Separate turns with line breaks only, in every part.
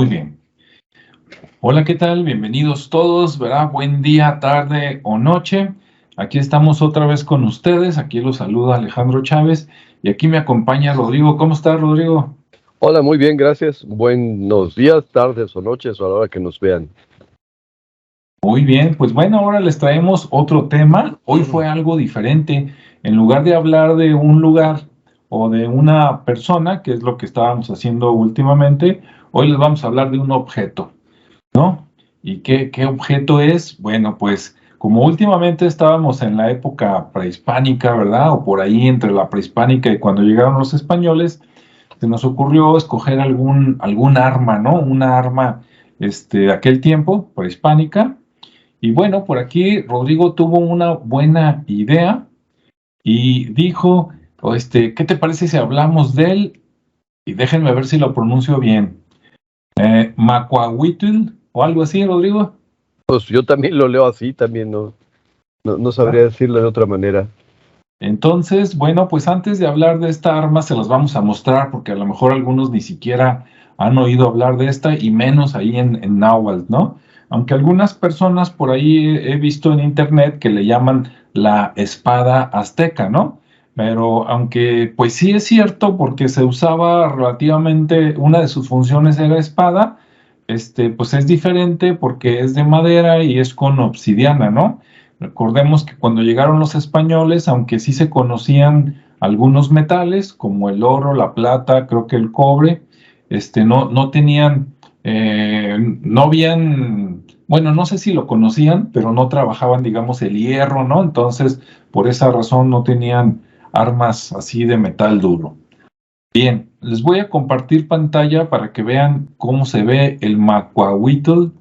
Muy bien. Hola, ¿qué tal? Bienvenidos todos, ¿verdad? Buen día, tarde o noche. Aquí estamos otra vez con ustedes. Aquí los saluda Alejandro Chávez y aquí me acompaña Rodrigo. ¿Cómo estás, Rodrigo?
Hola, muy bien, gracias. Buenos días, tardes o noches o a la hora que nos vean.
Muy bien, pues bueno, ahora les traemos otro tema. Hoy fue algo diferente. En lugar de hablar de un lugar o de una persona, que es lo que estábamos haciendo últimamente, hoy les vamos a hablar de un objeto, ¿no? ¿Y qué objeto es? Bueno, pues como últimamente estábamos en la época prehispánica, ¿verdad? O por ahí entre la prehispánica y cuando llegaron los españoles, se nos ocurrió escoger algún arma, ¿no? Una arma de aquel tiempo, prehispánica. Y bueno, por aquí Rodrigo tuvo una buena idea y dijo, ¿qué te parece si hablamos de él? Y déjenme ver si lo pronuncio bien. Macuahuitl o algo así, Rodrigo.
Pues yo también lo leo así, también no sabría decirlo de otra manera.
Entonces, bueno, pues antes de hablar de esta arma se las vamos a mostrar porque a lo mejor algunos ni siquiera han oído hablar de esta y menos ahí en Náhuatl, ¿no? Aunque algunas personas por ahí he visto en internet que le llaman la espada azteca, ¿no? Pero aunque pues sí es cierto porque se usaba relativamente, una de sus funciones era espada, pues es diferente porque es de madera y es con obsidiana, ¿no? Recordemos que cuando llegaron los españoles, aunque sí se conocían algunos metales, como el oro, la plata, creo que el cobre, no tenían, no habían, bueno, no sé si lo conocían, pero no trabajaban, digamos, el hierro, ¿no? Entonces, por esa razón no tenían armas así de metal duro. Bien, les voy a compartir pantalla para que vean cómo se ve el Macuahuitl.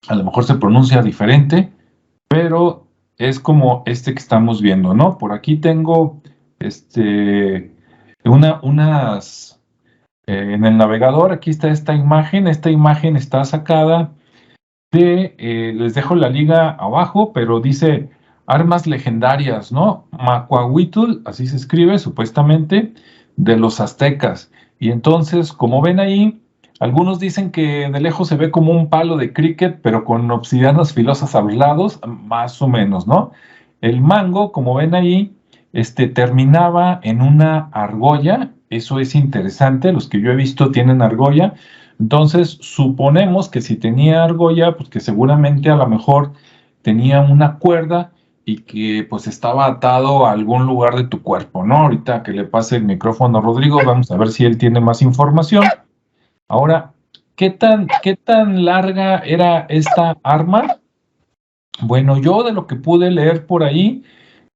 A lo mejor se pronuncia diferente, pero es como este que estamos viendo, ¿no? Por aquí tengo unas en el navegador, aquí está esta imagen está sacada les dejo la liga abajo, pero dice armas legendarias, ¿no? Macuahuitl, así se escribe supuestamente, de los aztecas. Y entonces, como ven ahí, algunos dicen que de lejos se ve como un palo de cricket, pero con obsidianas filosas a los lados, más o menos, ¿no? El mango, como ven ahí, terminaba en una argolla. Eso es interesante, los que yo he visto tienen argolla. Entonces, suponemos que si tenía argolla, pues que seguramente a lo mejor tenía una cuerda y que pues estaba atado a algún lugar de tu cuerpo, ¿no? Ahorita que le pase el micrófono a Rodrigo, vamos a ver si él tiene más información. Ahora, qué tan larga era esta arma? Bueno, yo de lo que pude leer por ahí,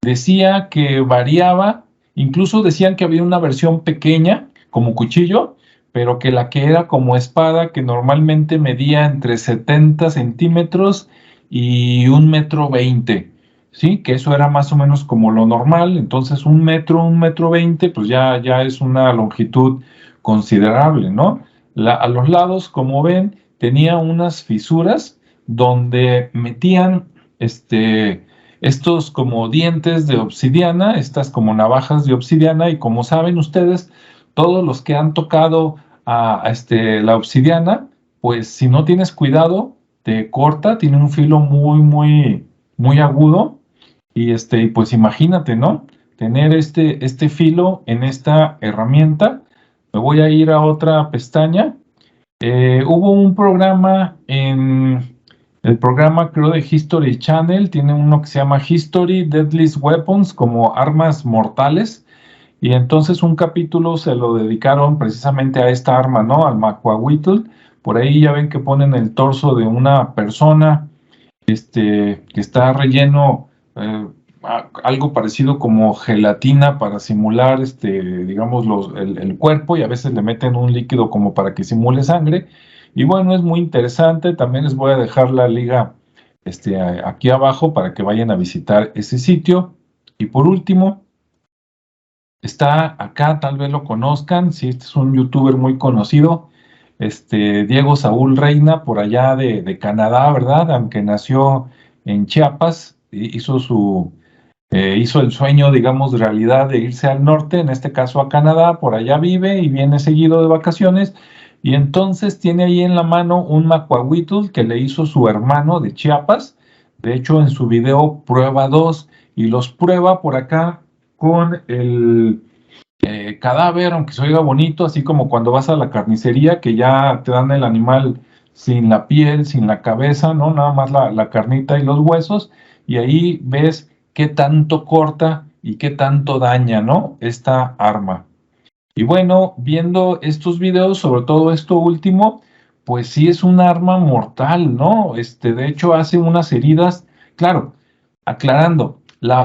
decía que variaba, incluso decían que había una versión pequeña, como cuchillo, pero que la que era como espada, que normalmente medía entre 70 centímetros y 1,20 m, ¿sí? Que eso era más o menos como lo normal. Entonces 1 metro, 1,20 m, pues ya es una longitud considerable, ¿no? A los lados, como ven, tenía unas fisuras donde metían estos como dientes de obsidiana, estas como navajas de obsidiana, y como saben ustedes, todos los que han tocado la obsidiana, pues si no tienes cuidado, te corta, tiene un filo muy agudo, y pues imagínate, ¿no? Tener este filo en esta herramienta. Me voy a ir a otra pestaña. Hubo un programa el programa, creo, de History Channel, tiene uno que se llama History Deadliest Weapons, como armas mortales, y entonces un capítulo se lo dedicaron precisamente a esta arma, ¿no? Al Macuahuitl. Por ahí ya ven que ponen el torso de una persona, que está relleno, algo parecido como gelatina para simular, digamos, el cuerpo, y a veces le meten un líquido como para que simule sangre. Y bueno, es muy interesante. También les voy a dejar la liga, aquí abajo para que vayan a visitar ese sitio. Y por último, está acá, tal vez lo conozcan, si este es un youtuber muy conocido, Diego Saúl Reina, por allá de Canadá, ¿verdad? Aunque nació en Chiapas, hizo el sueño, digamos, realidad de irse al norte, en este caso a Canadá. Por allá vive y viene seguido de vacaciones, Y entonces tiene ahí en la mano un macuahuitl que le hizo su hermano de Chiapas. De hecho, en su video prueba dos y los prueba por acá con el cadáver, aunque se oiga bonito, así como cuando vas a la carnicería, que ya te dan el animal sin la piel, sin la cabeza, ¿no? Nada más la carnita y los huesos, y ahí ves qué tanto corta y qué tanto daña, ¿no? Esta arma. Y bueno, viendo estos videos, sobre todo esto último, pues sí es un arma mortal, ¿no? De hecho hace unas heridas, claro, aclarando,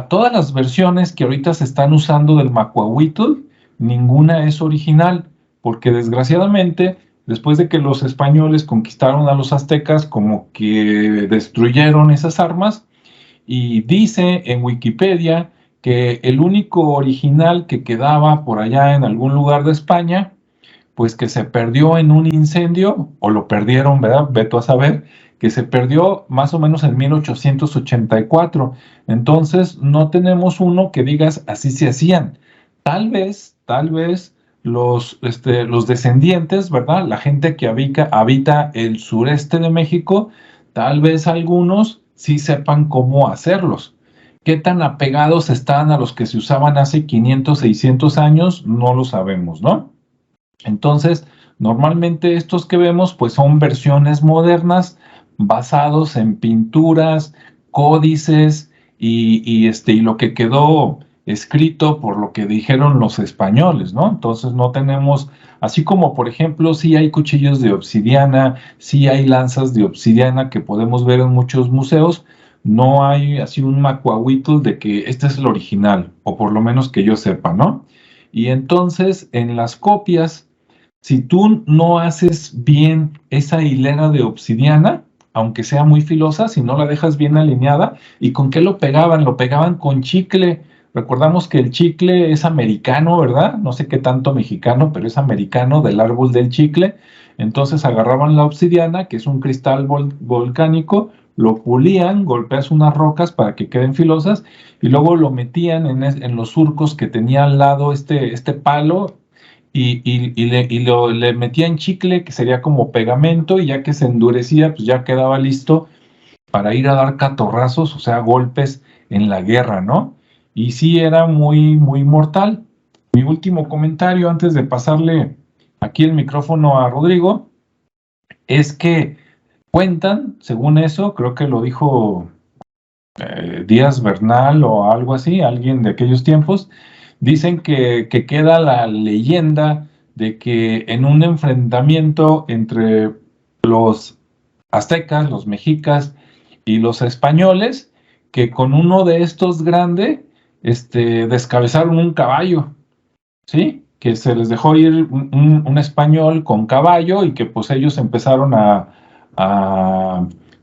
todas las versiones que ahorita se están usando del macuahuitl, ninguna es original, porque desgraciadamente, después de que los españoles conquistaron a los aztecas, como que destruyeron esas armas, y dice en Wikipedia que el único original que quedaba por allá en algún lugar de España, pues que se perdió en un incendio, o lo perdieron, ¿verdad? Veto a saber, que se perdió más o menos en 1884. Entonces, no tenemos uno que digas así se hacían. Tal vez los descendientes, ¿verdad? La gente que habita el sureste de México, tal vez algunos sí sepan cómo hacerlos. ¿Qué tan apegados están a los que se usaban hace 500, 600 años? No lo sabemos, ¿no? Entonces, normalmente estos que vemos pues son versiones modernas basados en pinturas, códices y lo que quedó escrito por lo que dijeron los españoles, ¿no? Entonces no tenemos, así como por ejemplo, sí hay cuchillos de obsidiana, sí hay lanzas de obsidiana que podemos ver en muchos museos, no hay así un macuahuitl de que este es el original, o por lo menos que yo sepa, ¿no? Y entonces en las copias, si tú no haces bien esa hilera de obsidiana, aunque sea muy filosa, si no la dejas bien alineada, ¿y con qué lo pegaban? Lo pegaban con chicle. Recordamos que el chicle es americano, ¿verdad? No sé qué tanto mexicano, pero es americano del árbol del chicle. Entonces agarraban la obsidiana, que es un cristal volcánico, lo pulían, golpeas unas rocas para que queden filosas y luego lo metían en los surcos que tenía al lado este palo le metía en chicle, que sería como pegamento, y ya que se endurecía, pues ya quedaba listo para ir a dar catorrazos, o sea, golpes en la guerra, ¿no? Y sí era muy, muy mortal. Mi último comentario antes de pasarle aquí el micrófono a Rodrigo es que cuentan, según eso, creo que lo dijo Díaz Bernal o algo así, alguien de aquellos tiempos, dicen que queda la leyenda de que en un enfrentamiento entre los aztecas, los mexicas y los españoles, que con uno de estos grande, descabezaron un caballo, ¿sí? Que se les dejó ir un español con caballo y que pues ellos empezaron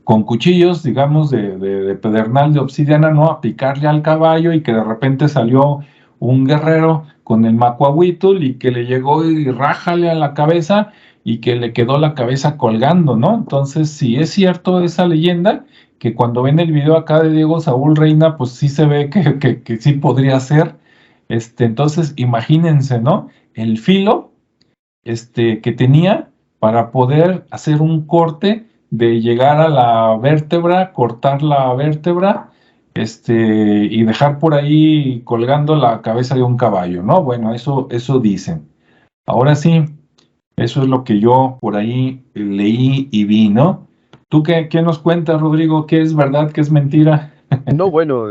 con cuchillos, digamos, de pedernal de obsidiana, ¿no? A picarle al caballo y que de repente salió un guerrero con el macuahuitl y que le llegó y rájale a la cabeza y que le quedó la cabeza colgando, ¿no? Entonces, si es cierto esa leyenda, que cuando ven el video acá de Diego Saúl Reina, pues sí se ve que sí podría ser. Entonces, imagínense, ¿no? El filo que tenía para poder hacer un corte de llegar a la vértebra, cortar la vértebra, y dejar por ahí colgando la cabeza de un caballo, ¿no? Bueno, eso dicen. Ahora sí, eso es lo que yo por ahí leí y vi, ¿no? ¿Tú qué nos cuentas, Rodrigo? ¿Qué es verdad, qué es mentira?
No, bueno,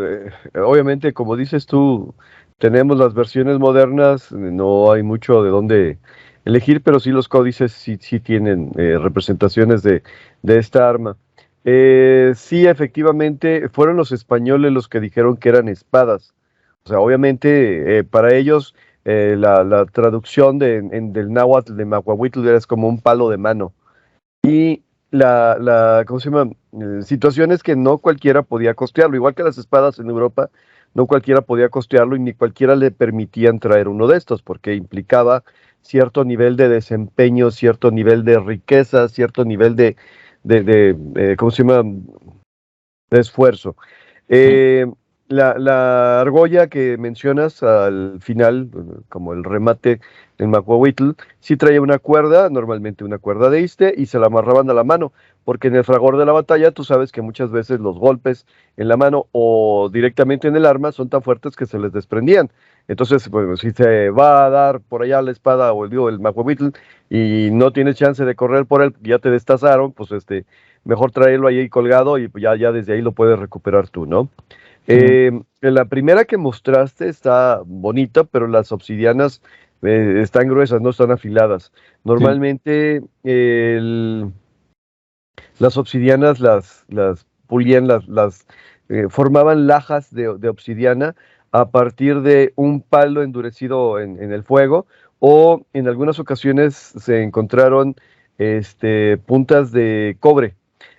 obviamente, como dices tú, tenemos las versiones modernas, no hay mucho de dónde elegir, pero sí los códices sí tienen representaciones de esta arma. Sí, efectivamente, fueron los españoles los que dijeron que eran espadas. O sea, obviamente, para ellos, la traducción del náhuatl de Macuahuitl es como un palo de mano. Y ¿cómo se llama? Situaciones que no cualquiera podía costearlo, igual que las espadas en Europa, no cualquiera podía costearlo y ni cualquiera le permitían traer uno de estos, porque implicaba cierto nivel de desempeño, cierto nivel de riqueza, cierto nivel ¿cómo se llama? De esfuerzo.
Sí.
Eh, la argolla que mencionas al final, como el remate del macuahuitl, sí traía una cuerda, normalmente una cuerda de iste, y se la amarraban a la mano, porque en el fragor de la batalla tú sabes que muchas veces los golpes en la mano o directamente en el arma son tan fuertes que se les desprendían. Entonces, bueno, si se va a dar por allá la espada o el macuahuitl y no tienes chance de correr por él, ya te destazaron, pues mejor traerlo ahí colgado y ya desde ahí lo puedes recuperar tú, ¿no?
Sí,
La primera que mostraste está bonita, pero las obsidianas están gruesas, no están afiladas.
sí.
Normalmente las obsidianas las pulían, formaban lajas de obsidiana a partir de un palo endurecido en el fuego, o en algunas ocasiones se encontraron puntas de cobre.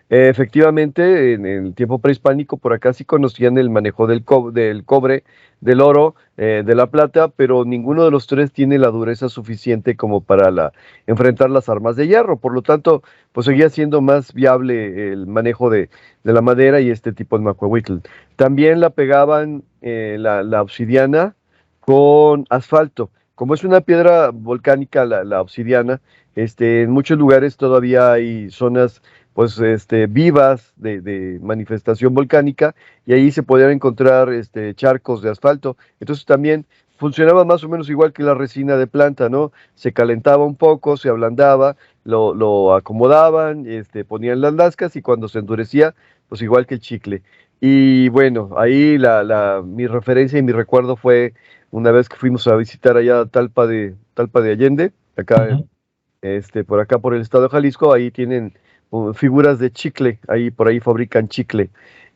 Efectivamente, en el tiempo prehispánico por acá sí conocían el manejo del cobre, del oro, de la plata, pero ninguno de los tres tiene la dureza suficiente como para enfrentar las armas de hierro. Por lo tanto, pues seguía siendo más viable el manejo de la madera y este tipo de macuahuitl. También la pegaban la obsidiana con asfalto. Como es una piedra volcánica la obsidiana, en muchos lugares todavía hay zonas pues vivas de manifestación volcánica, y ahí se podían encontrar charcos de asfalto. Entonces también funcionaba más o menos igual que la resina de planta, ¿no? Se calentaba un poco, se ablandaba, lo acomodaban, ponían las lascas, y cuando se endurecía, pues igual que el chicle. Y bueno, ahí mi referencia y mi recuerdo fue una vez que fuimos a visitar allá Talpa de Allende, acá
Ujú.
por acá por el estado de Jalisco. Ahí tienen figuras de chicle, ahí por ahí fabrican chicle.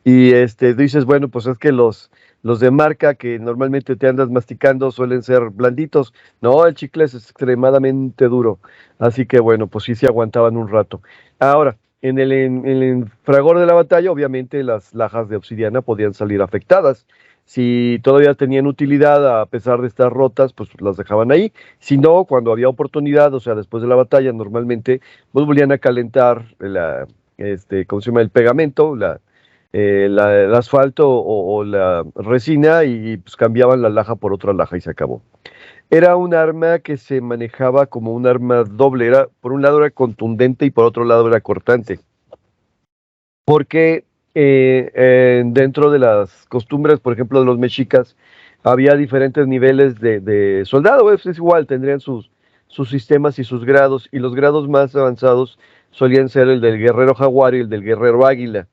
Y dices, bueno, pues es que los de marca que normalmente te andas masticando suelen ser blanditos. No, el chicle es extremadamente duro. Así que bueno, pues sí se aguantaban un rato. Ahora, en el fragor de la batalla, obviamente las lajas de obsidiana podían salir afectadas. Si todavía tenían utilidad a pesar de estar rotas, pues las dejaban ahí. Si no, cuando había oportunidad, o sea, después de la batalla, normalmente pues volvían a calentar ¿cómo se llama? El pegamento, el asfalto o la resina, y pues cambiaban la laja por otra laja y se acabó. Era un arma que se manejaba como un arma doble. Por un lado era contundente y por otro lado era cortante. Porque dentro de las costumbres, por ejemplo, de los mexicas, había diferentes niveles de soldado. Es igual, tendrían sus sistemas y sus grados, y los grados más avanzados solían ser el del guerrero jaguar y el del guerrero águila.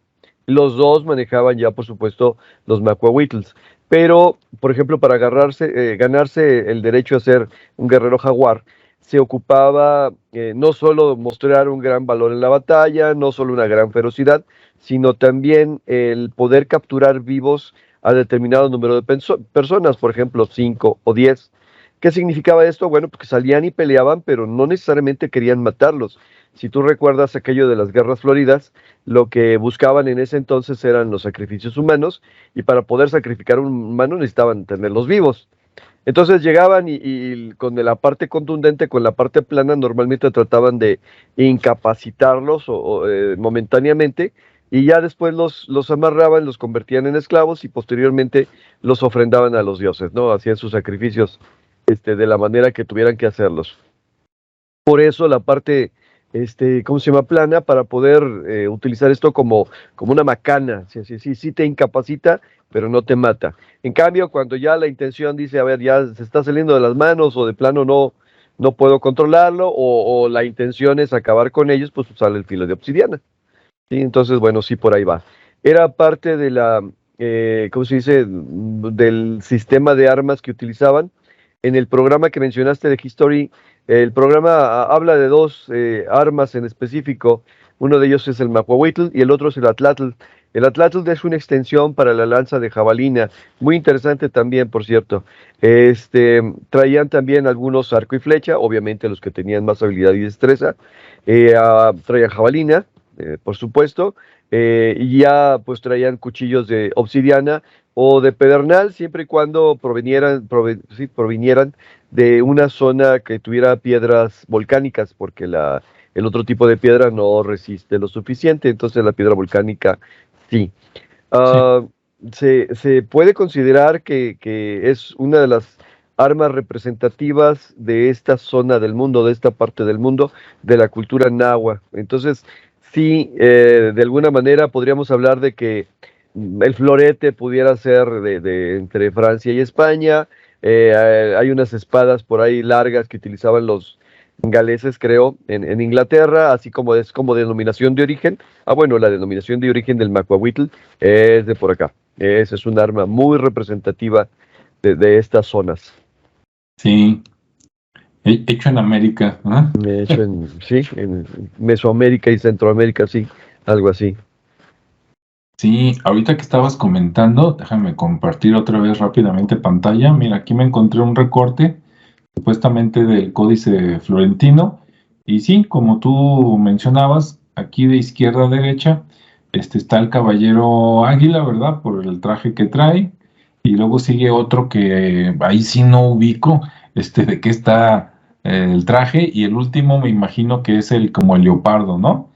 Los dos manejaban ya, por supuesto, los macuahuitls. Pero, por ejemplo, para ganarse el derecho a ser un guerrero jaguar, se ocupaba no solo mostrar un gran valor en la batalla, no solo una gran ferocidad, sino también el poder capturar vivos a determinado número de personas, por ejemplo, 5 o 10. ¿Qué significaba esto? Bueno, porque salían y peleaban, pero no necesariamente querían matarlos. Si tú recuerdas aquello de las guerras floridas, lo que buscaban en ese entonces eran los sacrificios humanos, y para poder sacrificar un humano necesitaban tenerlos vivos. Entonces llegaban y con la parte contundente, con la parte plana, normalmente trataban de incapacitarlos momentáneamente, y ya después los amarraban, los convertían en esclavos y posteriormente los ofrendaban a los dioses, ¿no? Hacían sus sacrificios de la manera que tuvieran que hacerlos. Por eso la parte, ¿cómo se llama? Plana, para poder utilizar esto como una macana. Sí, sí, sí, sí te incapacita, pero no te mata. En cambio, cuando ya la intención dice, a ver, ya se está saliendo de las manos, o de plano no puedo controlarlo, o la intención es acabar con ellos, pues sale el filo de obsidiana. ¿Sí? Entonces, bueno, sí, por ahí va. Era parte ¿cómo se dice? Del sistema de armas que utilizaban. En el programa que mencionaste de History, el programa habla de dos armas en específico. Uno de ellos es el macuahuitl y el otro es el atlatl. El atlatl es una extensión para la lanza de jabalina, muy interesante también, por cierto. Traían también algunos arco y flecha, obviamente los que tenían más habilidad y destreza. Traían jabalina, por supuesto, y ya pues traían cuchillos de obsidiana o de pedernal, siempre y cuando provinieran de una zona que tuviera piedras volcánicas, porque el otro tipo de piedra no resiste lo suficiente, entonces la piedra volcánica sí.
Sí.
Ah, se puede considerar que es una de las armas representativas de esta zona del mundo, de esta parte del mundo, de la cultura náhuatl. Entonces, sí, de alguna manera podríamos hablar de que el florete pudiera ser entre Francia y España. Hay unas espadas por ahí largas que utilizaban los galeses, creo, en Inglaterra, así como es como denominación de origen. Ah, bueno, la denominación de origen del macuahuitl es de por acá. Esa es un arma muy representativa de estas zonas.
Sí, hecho en América, ¿no?
Hecho sí, en Mesoamérica y Centroamérica, sí, algo así.
Sí, ahorita que estabas comentando, déjame compartir otra vez rápidamente pantalla. Mira, aquí me encontré un recorte supuestamente del Códice Florentino. Y sí, como tú mencionabas, aquí de izquierda a derecha, está el caballero águila, ¿verdad? Por el traje que trae. Y luego sigue otro que ahí sí no ubico, de qué está el traje. Y el último me imagino que es el como el leopardo, ¿no?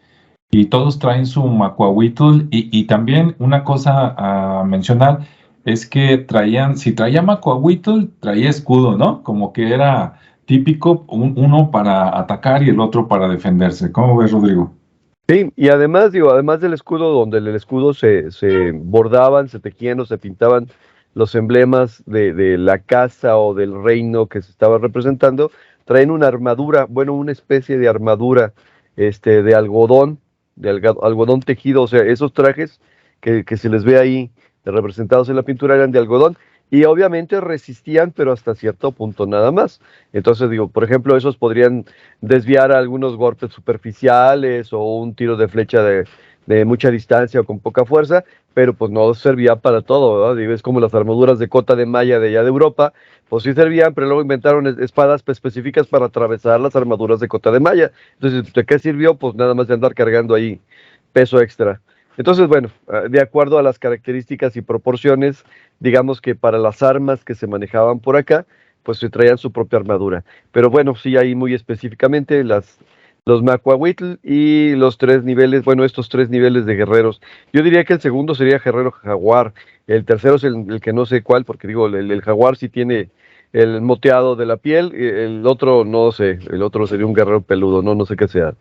Y todos traen su macuahuitl. Y también una cosa a mencionar es que si traía macuahuitl, traía escudo, ¿no? Como que era típico, uno para atacar y el otro para defenderse. ¿Cómo ves, Rodrigo?
Sí, y además, digo, además del escudo, donde el escudo se bordaban, se tejían o se pintaban los emblemas de la casa o del reino que se estaba representando, traen una armadura, bueno, una especie de armadura, de algodón, algodón tejido, o sea, esos trajes que se les ve ahí representados en la pintura eran de algodón, y obviamente resistían, pero hasta cierto punto nada más. Entonces, digo, por ejemplo, esos podrían desviar algunos golpes superficiales o un tiro de flecha de mucha distancia o con poca fuerza, pero pues no servía para todo, ¿verdad? Digo, es como las armaduras de cota de malla de allá de Europa, pues sí servían, pero luego inventaron espadas específicas para atravesar las armaduras de cota de malla. Entonces, ¿de qué sirvió? Pues nada más de andar cargando ahí peso extra. Entonces, bueno, de acuerdo a las características y proporciones, digamos que para las armas que se manejaban por acá, pues se traían su propia armadura. Pero bueno, sí, ahí muy específicamente los macuahuitl y los tres niveles, bueno, estos tres niveles de guerreros. Yo diría que el segundo sería guerrero jaguar, el tercero es el que no sé cuál, porque digo, el jaguar sí tiene el moteado de la piel, el otro no sé, el otro sería un guerrero peludo, no sé qué sea.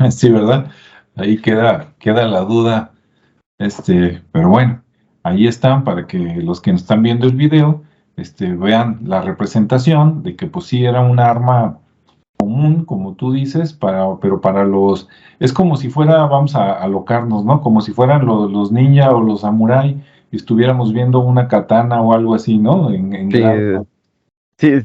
Sí, ¿verdad? Ahí queda la duda. Pero bueno, ahí están para que los que están viendo el video, vean la representación de que pues sí era un arma común, como tú dices, pero para es como si fuera, vamos a alocarnos, ¿no? Como si fueran los ninja o los samurai y estuviéramos viendo una katana o algo así, ¿no? En
Sí,
grado.
sí,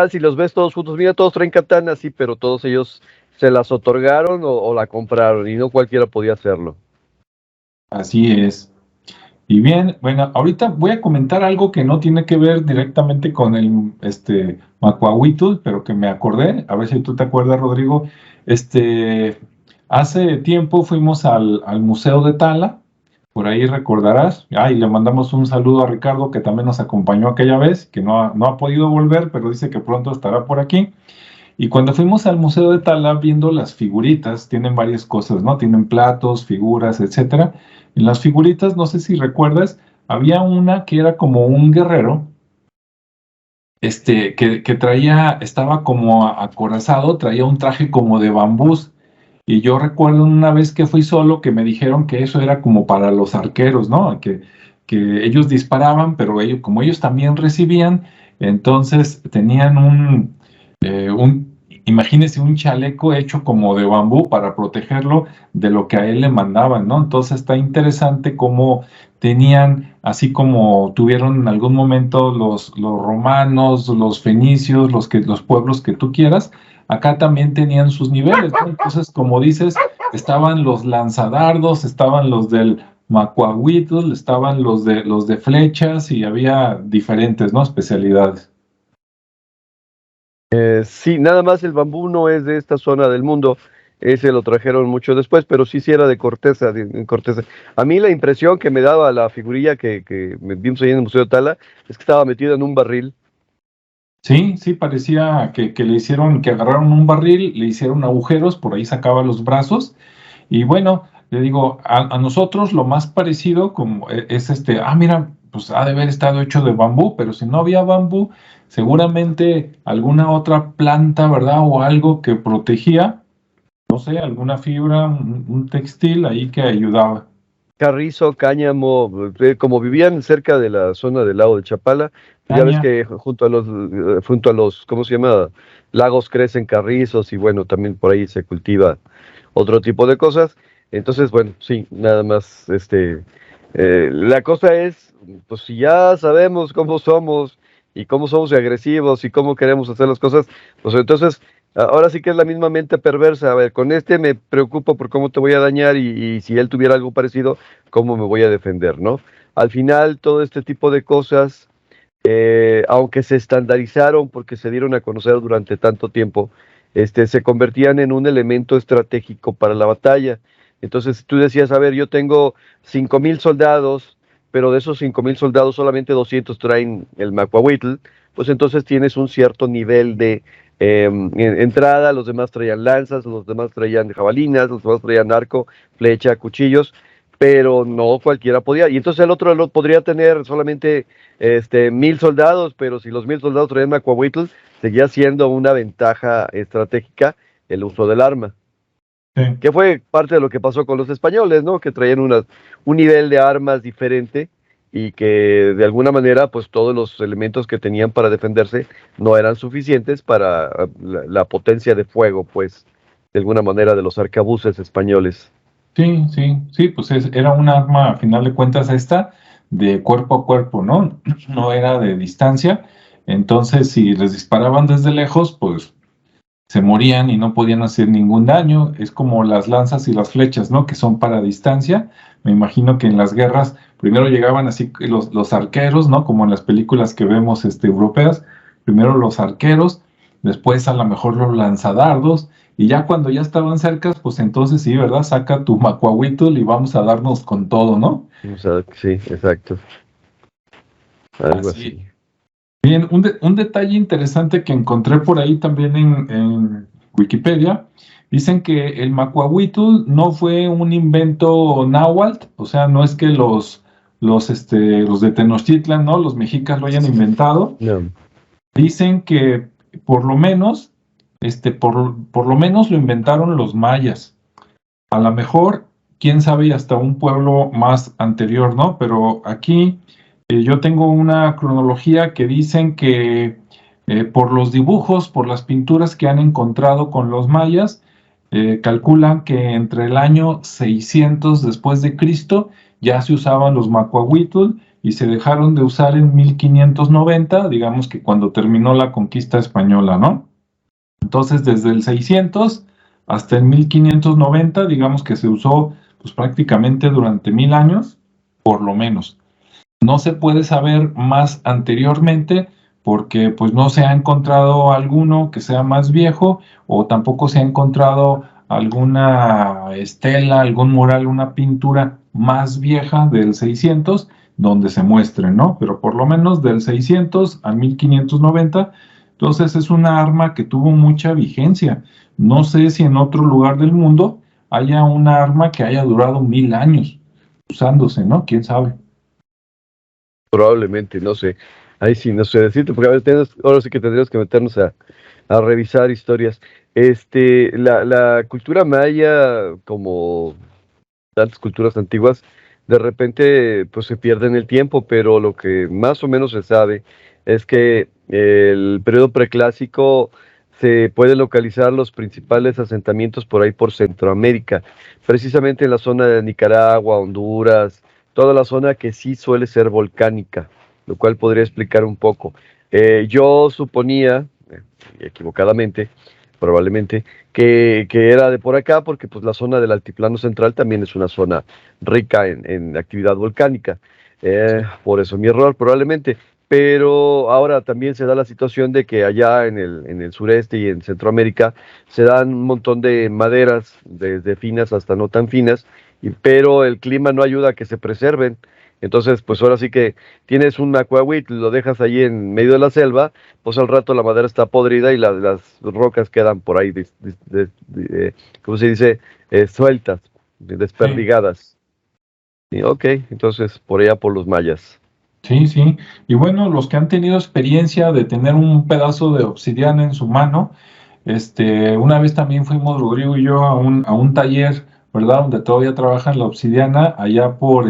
si los ves todos juntos, mira, todos traen katanas, sí, pero todos ellos se las otorgaron o la compraron y no cualquiera podía hacerlo.
Así es. Y bien, bueno, ahorita voy a comentar algo que no tiene que ver directamente con el Macuahuitl, pero que me acordé, a ver si tú te acuerdas, Rodrigo. Hace tiempo fuimos al Museo de Tala, por ahí recordarás. Y le mandamos un saludo a Ricardo, que también nos acompañó aquella vez, que no ha podido volver, pero dice que pronto estará por aquí. Y cuando fuimos al Museo de Tala viendo las figuritas, tienen varias cosas, ¿no? Tienen platos, figuras, etcétera. En las figuritas, no sé si recuerdas, había una que era como un guerrero, que estaba como acorazado, traía un traje como de bambús. Y yo recuerdo una vez que fui solo que me dijeron que eso era como para los arqueros, ¿no? Que ellos disparaban, pero como ellos también recibían, entonces tenían imagínese un chaleco hecho como de bambú para protegerlo de lo que a él le mandaban, ¿no? Entonces está interesante cómo tenían, así como tuvieron en algún momento los romanos, los fenicios, los pueblos que tú quieras, acá también tenían sus niveles, ¿no? Entonces, como dices, estaban los lanzadardos, estaban los del macuahuitl, estaban los de flechas y había diferentes, ¿no? Especialidades.
Sí, nada más el bambú no es de esta zona del mundo, ese lo trajeron mucho después, pero sí era de corteza, corteza. A mí la impresión que me daba la figurilla que vimos ahí en el Museo de Tala es que estaba metido en un barril.
Sí, sí, parecía que le hicieron, que agarraron un barril, le hicieron agujeros, por ahí sacaba los brazos. Y bueno, le digo, a nosotros lo más parecido como es mira, pues ha de haber estado hecho de bambú, pero si no había bambú, seguramente alguna otra planta, ¿verdad? O algo que protegía, no sé, alguna fibra, un textil ahí que ayudaba.
Carrizo, cáñamo, como vivían cerca de la zona del lago de Chapala, pues ya ves
Caña,
que junto a los, ¿cómo se llama? Lagos crecen carrizos y bueno, también por ahí se cultiva otro tipo de cosas. Entonces, bueno, sí, nada más, la cosa es, pues si ya sabemos cómo somos y cómo somos agresivos y cómo queremos hacer las cosas, pues entonces ahora sí que es la misma mente perversa. A ver, con este me preocupo por cómo te voy a dañar y si él tuviera algo parecido, cómo me voy a defender, ¿no? Al final, todo este tipo de cosas, aunque se estandarizaron porque se dieron a conocer durante tanto tiempo, se convertían en un elemento estratégico para la batalla. Entonces tú decías, a ver, yo tengo 5,000 soldados, pero de esos 5,000 soldados solamente 200 traen el Macuahuitl, pues entonces tienes un cierto nivel de entrada, los demás traían lanzas, los demás traían jabalinas, los demás traían arco, flecha, cuchillos, pero no cualquiera podía. Y entonces el otro podría tener solamente 1,000 soldados, pero si los 1,000 soldados traían Macuahuitl, seguía siendo una ventaja estratégica el uso del arma,
sí.
que fue parte de lo que pasó con los españoles, ¿no? Que traían un nivel de armas diferente y que de alguna manera, pues todos los elementos que tenían para defenderse no eran suficientes para la potencia de fuego, pues, de alguna manera de los arcabuces españoles.
Sí, sí, sí, pues era un arma, a final de cuentas, esta de cuerpo a cuerpo, ¿no? No era de distancia. Entonces, si les disparaban desde lejos, pues se morían y no podían hacer ningún daño. Es como las lanzas y las flechas, ¿no? Que son para distancia. Me imagino que en las guerras primero llegaban así los arqueros, ¿no? Como en las películas que vemos europeas. Primero los arqueros, después a lo mejor los lanzadardos. Y ya cuando ya estaban cerca, pues entonces sí, ¿verdad? Saca tu macuahuitl y vamos a darnos con todo, ¿no?
O sea, sí, exacto, algo
Así.
así.
Bien, un detalle interesante que encontré por ahí también en Wikipedia, dicen que el macuahuitl no fue un invento náhuatl, o sea, no es que los de Tenochtitlan, ¿no? Los mexicas lo hayan inventado.
No.
Dicen que por lo menos, por lo menos lo inventaron los mayas. A lo mejor, quién sabe, y hasta un pueblo más anterior, ¿no? Pero aquí yo tengo una cronología que dicen que por los dibujos, por las pinturas que han encontrado con los mayas, calculan que entre el año 600 después de Cristo ya se usaban los macuahuitl y se dejaron de usar en 1590, digamos que cuando terminó la conquista española, ¿no? Entonces, desde el 600 hasta el 1590, digamos que se usó pues prácticamente durante 1000 años, por lo menos. No se puede saber más anteriormente porque pues no se ha encontrado alguno que sea más viejo o tampoco se ha encontrado alguna estela, algún mural, una pintura más vieja del 600 donde se muestre, ¿no? Pero por lo menos del 600 a 1590, entonces es una arma que tuvo mucha vigencia. No sé si en otro lugar del mundo haya una arma que haya durado 1000 años usándose, ¿no? ¿Quién sabe?
Probablemente, no sé. Ahí sí, no sé decirte, porque a ver, ahora sí que tendríamos que meternos a revisar historias. La cultura maya, como tantas culturas antiguas, de repente pues se pierde en el tiempo, pero lo que más o menos se sabe es que el periodo preclásico se puede localizar los principales asentamientos por ahí por Centroamérica, precisamente en la zona de Nicaragua, Honduras, toda la zona que sí suele ser volcánica, lo cual podría explicar un poco. Yo suponía, equivocadamente, probablemente, que era de por acá, porque pues la zona del altiplano central también es una zona rica en actividad volcánica. Por eso mi error, probablemente. Pero ahora también se da la situación de que allá en el sureste y en Centroamérica se dan un montón de maderas, desde finas hasta no tan finas, pero el clima no ayuda a que se preserven. Entonces, pues ahora sí que tienes un macuahuitl, lo dejas ahí en medio de la selva, pues al rato la madera está podrida y las rocas quedan por ahí, ¿cómo se dice? Sueltas.
Sí.
desperdigadas. Sí, ok, entonces por allá por los mayas.
Sí, sí. Y bueno, los que han tenido experiencia de tener un pedazo de obsidiana en su mano, una vez también fuimos Rodrigo y yo a un taller, ¿verdad? Donde todavía trabajan la obsidiana, allá por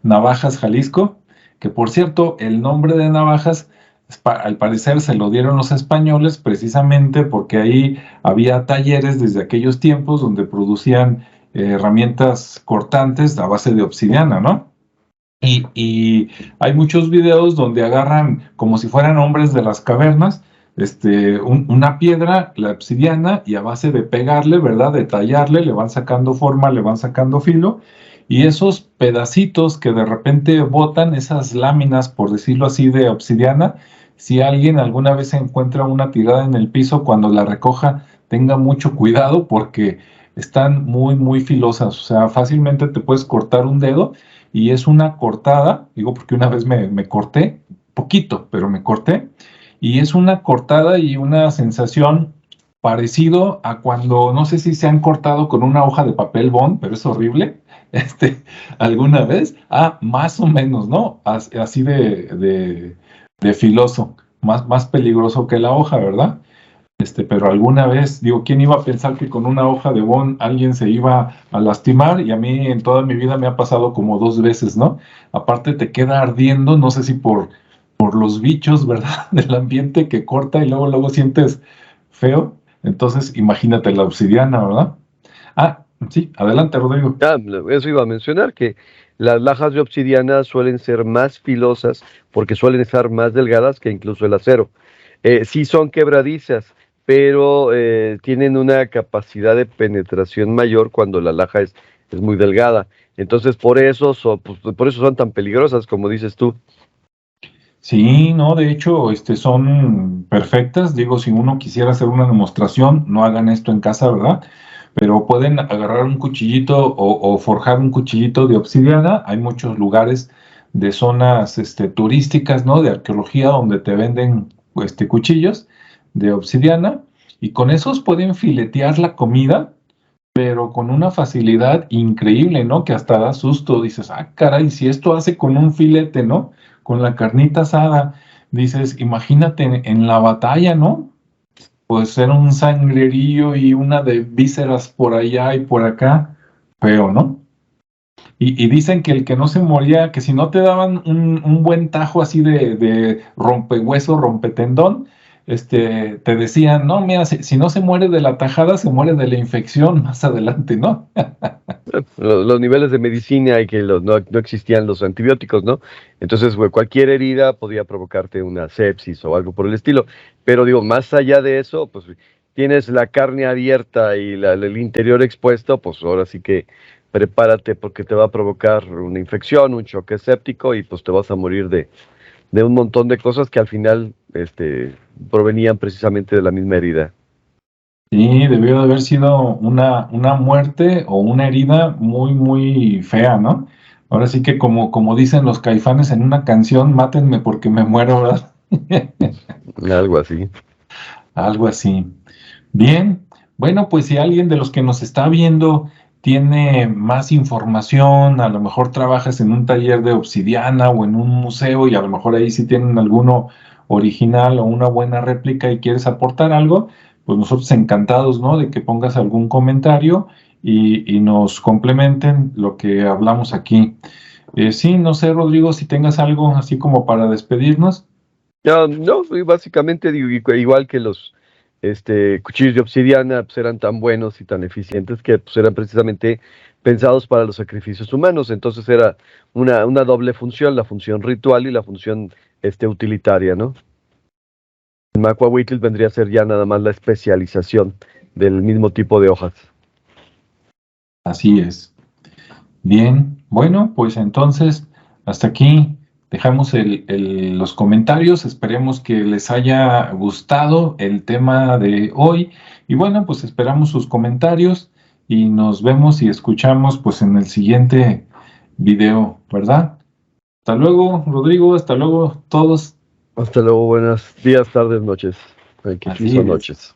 Navajas, Jalisco, que por cierto, el nombre de Navajas, al parecer se lo dieron los españoles precisamente porque ahí había talleres desde aquellos tiempos donde producían herramientas cortantes a base de obsidiana, ¿no? Y hay muchos videos donde agarran como si fueran hombres de las cavernas, una piedra, la obsidiana, y a base de pegarle, ¿verdad? De tallarle, le van sacando forma, le van sacando filo, y esos pedacitos que de repente botan, esas láminas, por decirlo así, de obsidiana, si alguien alguna vez encuentra una tirada en el piso, cuando la recoja, tenga mucho cuidado porque están muy, muy filosas, o sea, fácilmente te puedes cortar un dedo y es una cortada, digo porque una vez me corté, poquito, pero me corté, y es una cortada y una sensación parecido a cuando, no sé si se han cortado con una hoja de papel bond, pero es horrible, alguna vez, más o menos, ¿no? Así de filoso, más peligroso que la hoja, ¿verdad? Pero alguna vez, digo, ¿quién iba a pensar que con una hoja de bon alguien se iba a lastimar? Y a mí en toda mi vida me ha pasado como 2 veces, ¿no? Aparte te queda ardiendo, no sé si por los bichos, ¿verdad? Del ambiente que corta y luego sientes feo. Entonces, imagínate la obsidiana, ¿verdad? Sí, adelante, Rodrigo.
Eso iba a mencionar, que las lajas de obsidiana suelen ser más filosas porque suelen estar más delgadas que incluso el acero. Sí son quebradizas, pero tienen una capacidad de penetración mayor cuando la laja es muy delgada. Entonces, por eso son tan peligrosas, como dices tú.
Sí, no, de hecho, son perfectas. Digo, si uno quisiera hacer una demostración, no hagan esto en casa, ¿verdad? Pero pueden agarrar un cuchillito o forjar un cuchillito de obsidiana. Hay muchos lugares de zonas, turísticas, ¿no? De arqueología donde te venden, cuchillos de obsidiana y con esos pueden filetear la comida, pero con una facilidad increíble, ¿no? Que hasta da susto, dices, caray, si esto hace con un filete, ¿no? Con la carnita asada, dices, imagínate en la batalla, ¿no? Pues ser un sangrerío y una de vísceras por allá y por acá, feo, ¿no? Y dicen que el que no se moría, que si no te daban un buen tajo así de rompehueso, rompetendón, te decían, no, mira, si no se muere de la tajada, se muere de la infección más adelante, ¿no?
Los niveles de medicina y que no existían los antibióticos, ¿no? Entonces, cualquier herida podía provocarte una sepsis o algo por el estilo. Pero digo, más allá de eso, pues tienes la carne abierta y el interior expuesto, pues ahora sí que prepárate porque te va a provocar una infección, un choque séptico y pues te vas a morir de un montón de cosas que al final provenían precisamente de la misma herida.
Sí, debió de haber sido una muerte o una herida muy, muy fea, ¿no? Ahora sí que como dicen los Caifanes en una canción, mátenme porque me muero, ¿verdad?
Algo así.
Algo así. Bien, bueno, pues si alguien de los que nos está viendo tiene más información, a lo mejor trabajas en un taller de obsidiana o en un museo y a lo mejor ahí sí tienen alguno original o una buena réplica y quieres aportar algo, pues nosotros encantados, ¿no? De que pongas algún comentario y nos complementen lo que hablamos aquí. Sí, no sé, Rodrigo, si tengas algo así como para despedirnos.
No, y básicamente digo, igual que los cuchillos de obsidiana pues, eran tan buenos y tan eficientes que pues, eran precisamente pensados para los sacrificios humanos. Entonces era una doble función, la función ritual y la función utilitaria, ¿no? El macuahuitl vendría a ser ya nada más la especialización del mismo tipo de hojas.
Así es. Bien, bueno, pues entonces hasta aquí dejamos los comentarios. Esperemos que les haya gustado el tema de hoy. Y bueno, pues esperamos sus comentarios y nos vemos y escuchamos pues en el siguiente video, ¿verdad? Hasta luego, Rodrigo, hasta luego todos.
Hasta luego, buenos días, tardes, noches. Que aquí
Así
son
es.
noches.